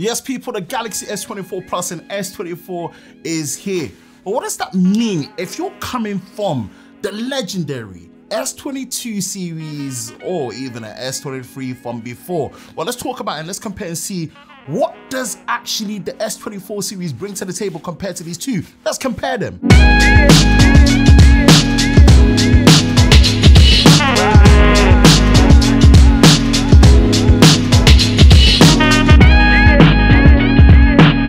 Yes, people, the Galaxy S24 Plus and S24 is here. But what does that mean if you're coming from the legendary S22 series or even an S23 from before? Well, let's talk about it and let's compare and see what does actually the S24 series bring to the table compared to these two. Let's compare them.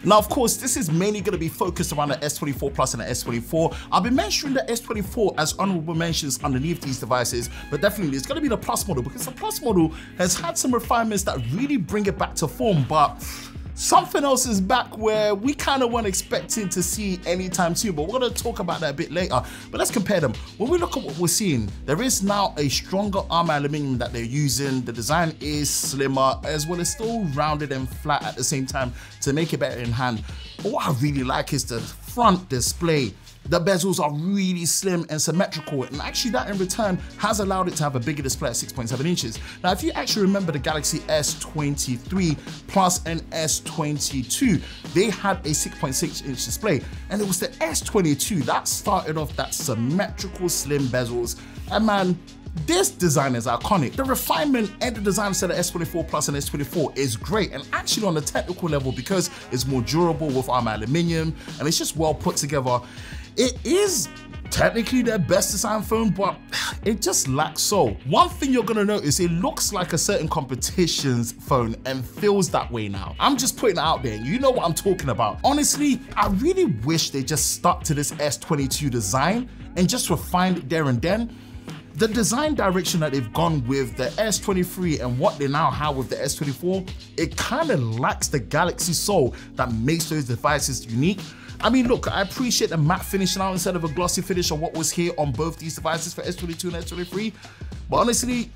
Now, of course, this is mainly going to be focused around the S24 Plus and the S24. I'll be mentioning the S24 as honorable mentions underneath these devices, but definitely it's going to be the Plus model because the Plus model has had some refinements that really bring it back to form, but something else is back where we kind of weren't expecting to see anytime soon, but we're going to talk about that a bit later. But let's compare them. When we look at what we're seeing, there is now a stronger armor aluminum that they're using. The design is slimmer as well as still rounded and flat at the same time to make it better in hand. But what I really like is the front display. The bezels are really slim and symmetrical, and actually that in return has allowed it to have a bigger display at 6.7 inches. Now, if you actually remember the Galaxy S23 Plus and S22, they had a 6.6 inch display, and it was the S22 that started off that symmetrical slim bezels. And man, this design is iconic. The refinement and the design set of S24 Plus and S24 is great, and actually on the technical level, because it's more durable with armor aluminum and it's just well put together, it is technically their best design phone, but it just lacks soul. One thing you're gonna notice, it looks like a certain competition's phone and feels that way now. I'm just putting it out there, and you know what I'm talking about. Honestly, I really wish they just stuck to this S22 design and just refined it there and then. The design direction that they've gone with the S23 and what they now have with the S24, it kind of lacks the Galaxy soul that makes those devices unique. I mean, look, I appreciate the matte finish now instead of a glossy finish on what was here on both these devices for S22 and S23, but honestly,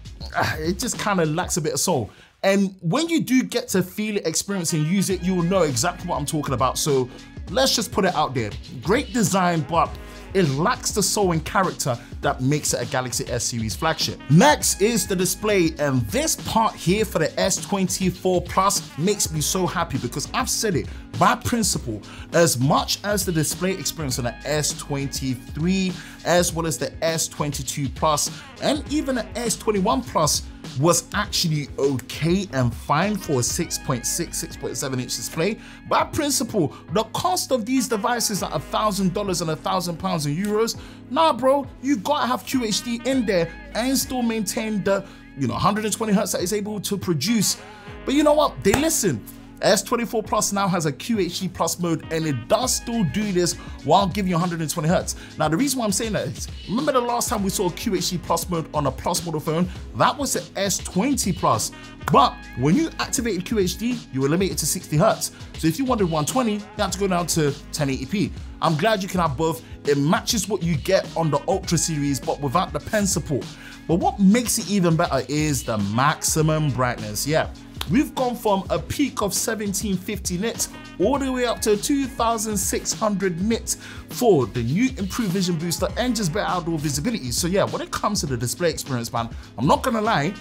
it just kind of lacks a bit of soul. And when you do get to feel it, experience and use it, you will know exactly what I'm talking about. So let's just put it out there. Great design, but it lacks the soul and character that makes it a Galaxy S series flagship. Next is the display, and this part here for the S24 Plus makes me so happy because I've said it, by principle, as much as the display experience on the S23 as well as the S22 Plus and even the S21 Plus was actually okay and fine for a 6.6, 6.7 inch display. By principle, the cost of these devices at $1,000 and £1,000 in euros, nah bro, you gotta have QHD in there and still maintain the 120 Hz that it's able to produce. But you know what, they listen. S24 Plus now has a QHD Plus mode, and it does still do this while giving you 120 Hz. Now, the reason why I'm saying that is, remember the last time we saw a QHD Plus mode on a Plus model phone? That was the S20 Plus. But when you activated QHD, you were limited to 60 Hz. So if you wanted 120, you had to go down to 1080p. I'm glad you can have both. It matches what you get on the Ultra series, but without the pen support. But what makes it even better is the maximum brightness. Yeah. We've gone from a peak of 1750 nits all the way up to 2600 nits for the new improved vision booster and just better outdoor visibility. So yeah, when it comes to the display experience, man, I'm not gonna lie,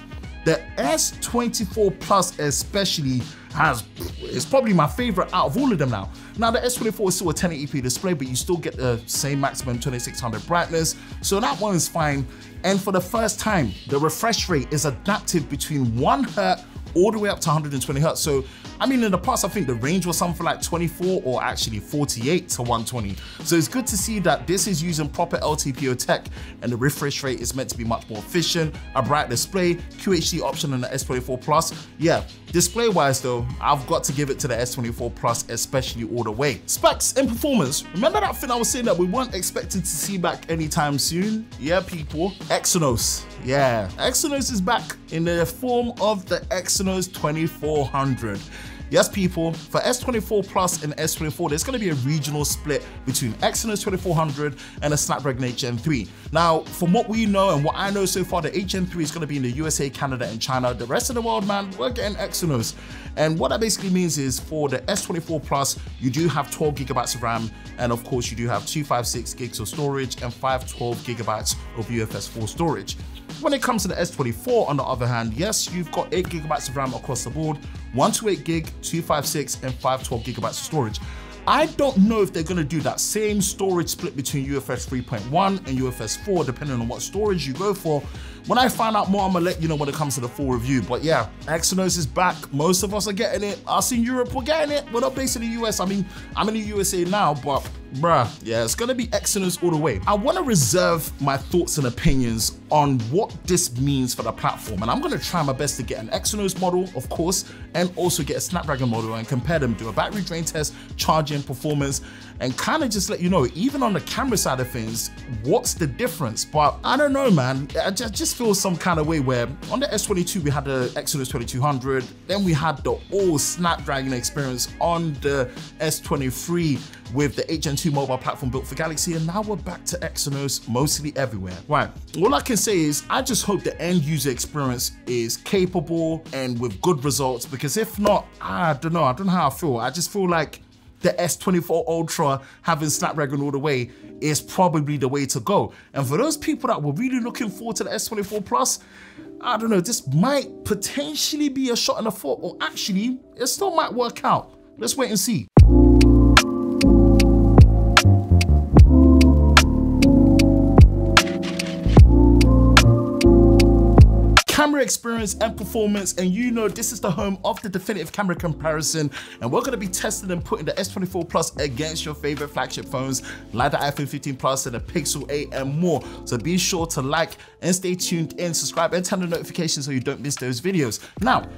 the S24 Plus especially is probably my favorite out of all of them now. Now the S24 is still a 1080p display, but you still get the same maximum 2600 brightness, so that one is fine. And for the first time, the refresh rate is adaptive between 1 Hz all the way up to 120 Hz. So, I mean, in the past, I think the range was something like 24 or actually 48 to 120. So it's good to see that this is using proper LTPO tech and the refresh rate is meant to be much more efficient, a bright display, QHD option on the S24 Plus. Yeah, display wise though, I've got to give it to the S24 Plus, especially all the way. Specs and performance. Remember that thing I was saying that we weren't expecting to see back anytime soon? Yeah, people, Exynos. Yeah, Exynos is back in the form of the Exynos 2400. Yes, people, for S24 Plus and S24, there's going to be a regional split between Exynos 2400 and a Snapdragon 8 Gen 3. Now, from what we know and what I know so far, the 8 Gen 3 is going to be in the USA, Canada, and China. The rest of the world, man, we're getting Exynos. And what that basically means is for the S24 Plus, you do have 12 gigabytes of RAM, and of course, you do have 256 gigs of storage and 512 gigabytes of UFS 4 storage. When it comes to the S24, on the other hand, yes, you've got 8 gigabytes of RAM across the board, 128 gig, 256, and 512 gigabytes of storage. I don't know if they're gonna do that same storage split between UFS 3.1 and UFS 4, depending on what storage you go for. When I find out more, I'm gonna let you know when it comes to the full review. But yeah, Exynos is back. Most of us are getting it. Us in Europe, we're getting it. We're not based in the US. I mean, I'm in the USA now, but bruh, yeah, it's gonna be Exynos all the way. I wanna reserve my thoughts and opinions on what this means for the platform. And I'm gonna try my best to get an Exynos model, of course, and also get a Snapdragon model and compare them, do a battery drain test, charging, performance, and kind of just let you know, even on the camera side of things, what's the difference. But I don't know, man. I just feel some kind of way where on the S22, we had the Exynos 2200, then we had the all Snapdragon experience on the S23 with the Gen2 mobile platform built for Galaxy, and now we're back to Exynos mostly everywhere. Right, all I can say is I just hope the end user experience is capable and with good results, because if not, I don't know how I feel. I just feel like the S24 Ultra having Snapdragon all the way is probably the way to go. And for those people that were really looking forward to the S24 Plus, I don't know, this might potentially be a shot in the foot, or actually, it still might work out. Let's wait and see. Camera experience and performance, and you know this is the home of the definitive camera comparison, and we're going to be testing and putting the S24 Plus against your favorite flagship phones like the iPhone 15 Plus and the Pixel 8 and more. So be sure to like and stay tuned in, subscribe and turn the notifications so you don't miss those videos. Now,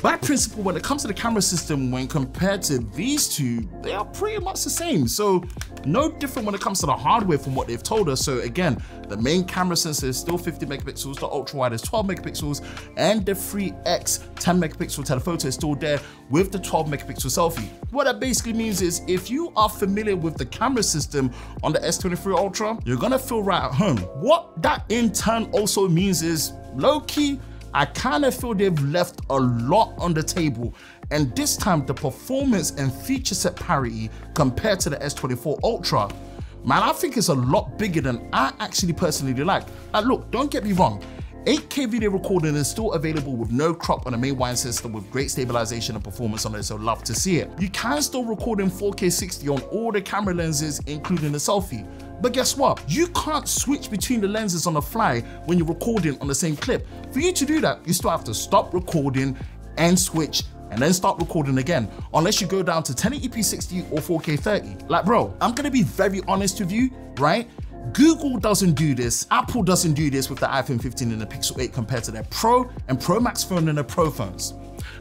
by principle, when it comes to the camera system, when compared to these two, they are pretty much the same. So no different when it comes to the hardware from what they've told us. So again, the main camera sensor is still 50 megapixels, the ultra wide is 12 megapixels, and the 3x 10 megapixel telephoto is still there with the 12 megapixel selfie. What that basically means is if you are familiar with the camera system on the S23 Ultra, you're gonna feel right at home. What that in turn also means is low-key, I kind of feel they've left a lot on the table, and this time the performance and feature set parity compared to the S24 Ultra, man, I think it's a lot bigger than I actually personally like. Look, don't get me wrong, 8K video recording is still available with no crop on the main wind system with great stabilization and performance on it, so love to see it. You can still record in 4K 60 on all the camera lenses, including the selfie. But guess what? You can't switch between the lenses on the fly when you're recording on the same clip. For you to do that, you still have to stop recording and switch and then start recording again, unless you go down to 1080p 60 or 4K 30. Like bro, I'm gonna be very honest with you, right? Google doesn't do this, Apple doesn't do this with the iPhone 15 and the Pixel 8 compared to their Pro and Pro Max phone and the Pro phones.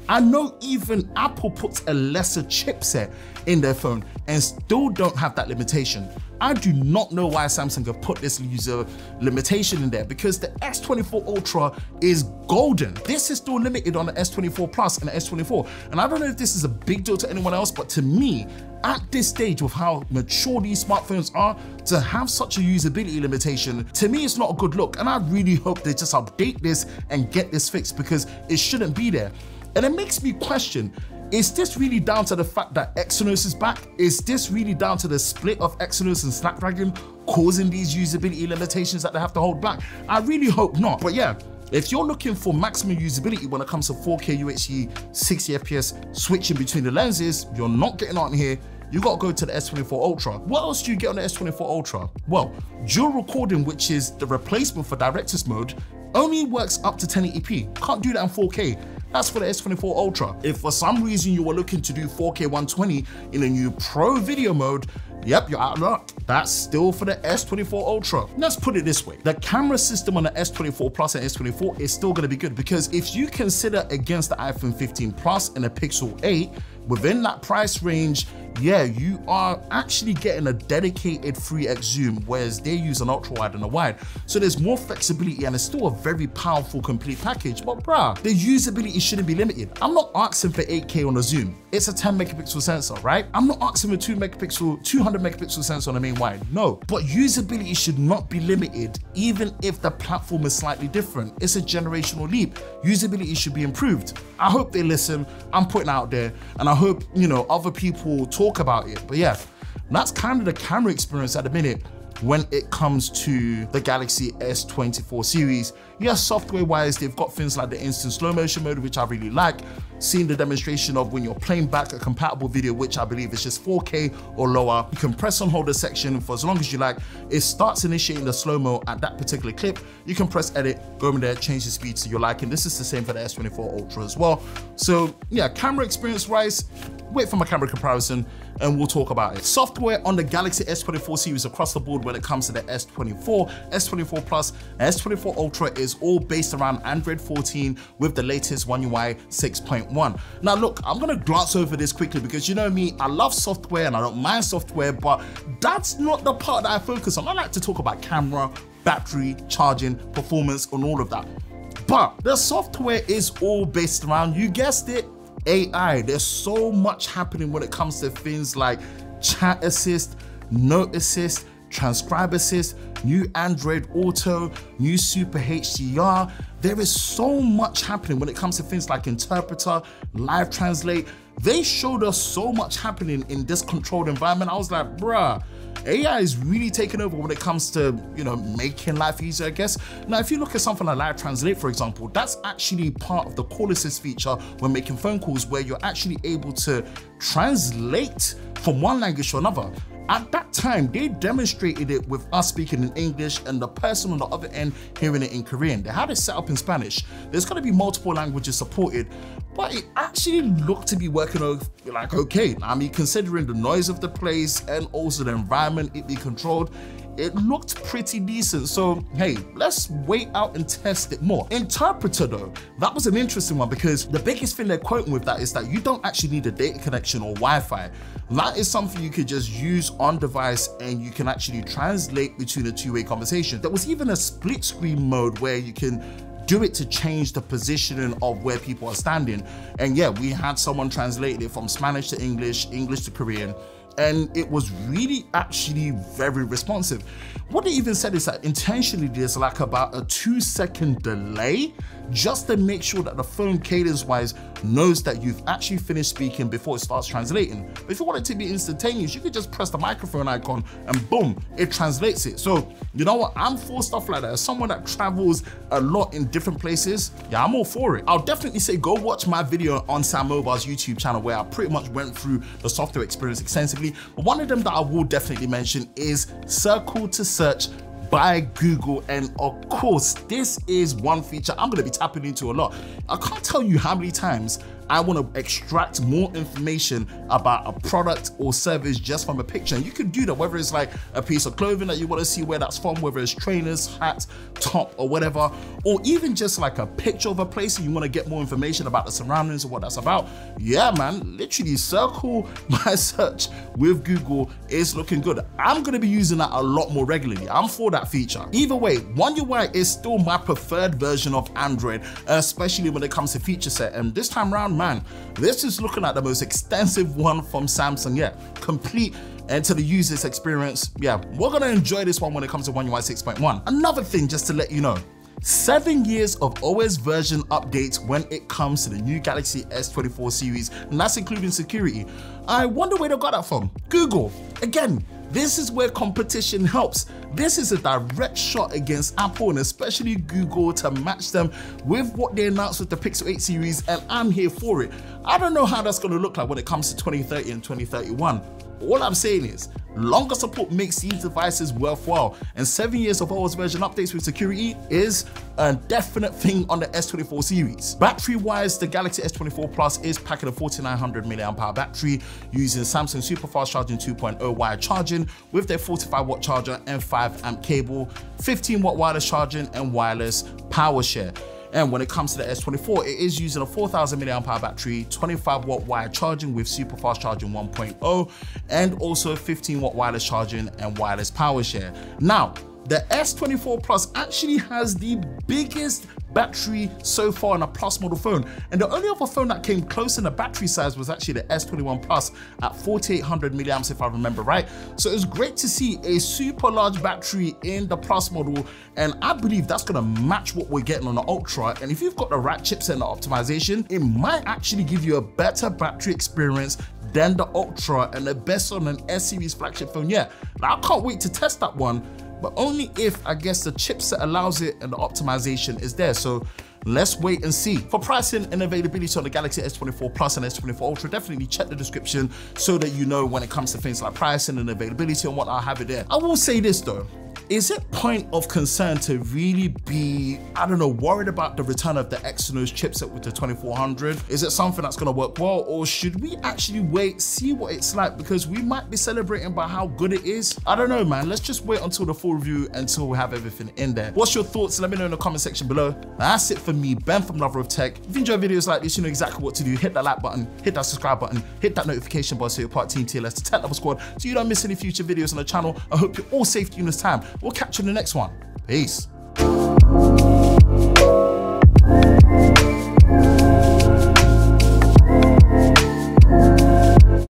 I know even Apple puts a lesser chipset in their phone and still don't have that limitation. I do not know why Samsung have put this user limitation in there, because the S24 Ultra is golden. This is still limited on the S24 Plus and the S24. And I don't know if this is a big deal to anyone else, but to me, at this stage with how mature these smartphones are, to have such a usability limitation, to me it's not a good look. And I really hope they just update this and get this fixed, because it shouldn't be there. And it makes me question, is this really down to the fact that Exynos is back? Is this really down to the split of Exynos and Snapdragon causing these usability limitations that they have to hold back? I really hope not. But yeah, if you're looking for maximum usability when it comes to 4K UHD, 60 FPS, switching between the lenses, you're not getting on here. You gotta go to the S24 Ultra. What else do you get on the S24 Ultra? Well, dual recording, which is the replacement for director's mode, only works up to 1080p. Can't do that in 4K. That's for the S24 Ultra. If for some reason you were looking to do 4K 120 in a new Pro video mode, yep, you're out of luck. That's still for the S24 Ultra. Let's put it this way. The camera system on the S24 Plus and S24 is still gonna be good, because if you consider against the iPhone 15 Plus and the Pixel 8, within that price range, yeah, you are actually getting a dedicated 3x zoom, whereas they use an ultra wide and a wide. So there's more flexibility and it's still a very powerful complete package. But bruh, the usability shouldn't be limited. I'm not asking for 8K on a zoom. It's a 10 megapixel sensor, right? I'm not asking for 200 megapixel sensor on the main wide. No, but usability should not be limited, even if the platform is slightly different. It's a generational leap. Usability should be improved. I hope they listen. I'm putting it out there, and I hope, you know, other people talk about it. But yeah, that's kind of the camera experience at the minute when it comes to the Galaxy S24 series. Yes, software-wise, they've got things like the instant slow motion mode, which I really like. Seeing the demonstration of when you're playing back a compatible video, which I believe is just 4K or lower. You can press on hold the section for as long as you like. It starts initiating the slow-mo at that particular clip. You can press edit, go in there, change the speed to your liking. This is the same for the S24 Ultra as well. So yeah, camera experience-wise, wait for my camera comparison and we'll talk about it. Software on the Galaxy S24 series across the board when it comes to the S24, S24 Plus, and S24 Ultra is all based around Android 14 with the latest One UI 6.1. Now look, I'm gonna glance over this quickly because you know me, I love software and I don't mind software, but that's not the part that I focus on. I like to talk about camera, battery, charging, performance, and all of that. But the software is all based around, you guessed it, AI. There's so much happening when it comes to things like chat assist, note assist, transcribe assist, new Android Auto, new Super HDR. There is so much happening when it comes to things like interpreter, live translate. They showed us so much happening in this controlled environment. I was like, bruh, AI is really taking over when it comes to, you know, making life easier, I guess. Now, if you look at something like Live Translate, for example, that's actually part of the call assist feature when making phone calls, where you're actually able to translate from one language to another. At that time, they demonstrated it with us speaking in English and the person on the other end hearing it in Korean. They had it set up in Spanish. There's going to be multiple languages supported, but it actually looked to be working like okay. I mean, considering the noise of the place and also the environment it be controlled, it looked pretty decent. So hey, let's wait out and test it more. Interpreter though, that was an interesting one because the biggest thing they're quoting with that is that you don't actually need a data connection or Wi-Fi. That is something you could just use on device and you can actually translate between a two-way conversation. There was even a split screen mode where you can do it to change the positioning of where people are standing. And yeah, we had someone translate it from Spanish to English, English to Korean, and it was really actually very responsive. What they even said is that intentionally there's like about a 2-second delay just to make sure that the phone cadence-wise knows that you've actually finished speaking before it starts translating. But if you want it to be instantaneous, you could just press the microphone icon and boom, it translates it. So you know what, I'm for stuff like that. As someone that travels a lot in different places, yeah, I'm all for it. I'll definitely say go watch my video on Sam Mobile's YouTube channel where I pretty much went through the software experience extensively. But one of them that I will definitely mention is Circle to Search by Google. And of course, this is one feature I'm gonna be tapping into a lot. I can't tell you how many times I want to extract more information about a product or service just from a picture. And you can do that, whether it's like a piece of clothing that you want to see where that's from, whether it's trainers, hat, top, or whatever, or even just like a picture of a place and you want to get more information about the surroundings and what that's about. Yeah, man, literally Circle my search with Google is looking good. I'm going to be using that a lot more regularly. I'm for that feature. Either way, One UI is still my preferred version of Android, especially when it comes to feature set. And this time around, man, this is looking at the most extensive one from Samsung yet. Complete and to the user's experience, yeah, we're gonna enjoy this one when it comes to One UI 6.1. Another thing just to let you know, 7 years of OS version updates when it comes to the new Galaxy S24 series, and that's including security. I wonder where they got that from. Google. Again, this is where competition helps. This is a direct shot against Apple and especially Google to match them with what they announced with the Pixel 8 series, and I'm here for it. I don't know how that's gonna look like when it comes to 2030 and 2031. All I'm saying is, longer support makes these devices worthwhile, and 7 years of OS version updates with security is a definite thing on the S24 series. Battery-wise, the Galaxy S24 Plus is packing a 4900 mAh battery using Samsung Super Fast Charging 2.0 wire charging with their 45-watt charger and 5-amp cable, 15-watt wireless charging and wireless power share. And when it comes to the S24, it is using a 4000 mAh battery, 25-watt wire charging with super fast charging 1.0, and also 15-watt wireless charging and wireless power share. Now, the S24 Plus actually has the biggest battery so far in a Plus model phone, and the only other phone that came close in the battery size was actually the S21 Plus at 4800 milliamps if I remember right. So it was great to see a super large battery in the Plus model, and I believe that's gonna match what we're getting on the Ultra. And if you've got the right chipset and the optimization, it might actually give you a better battery experience than the Ultra and the best on an S series flagship phone yet. Now, I can't wait to test that one. but only if, I guess, the chipset allows it and the optimization is there. So let's wait and see. For pricing and availability on the Galaxy S24 Plus and S24 Ultra, definitely check the description so that you know when it comes to things like pricing and availability and what I have it there. I will say this though, is it point of concern to really be, I don't know, worried about the return of the Exynos chipset with the 2400? Is it something that's gonna work well, or should we actually wait, see what it's like, because we might be celebrating by how good it is? I don't know, man. Let's just wait until the full review, until we have everything in there. What's your thoughts? Let me know in the comment section below. That's it for me, Ben from Lover of Tech. If you enjoy videos like this, you know exactly what to do. Hit that like button, hit that subscribe button, hit that notification bell so you're part of Team TLS, the Tech Level Squad, so you don't miss any future videos on the channel. I hope you're all safe during this time. We'll catch you in the next one. Peace.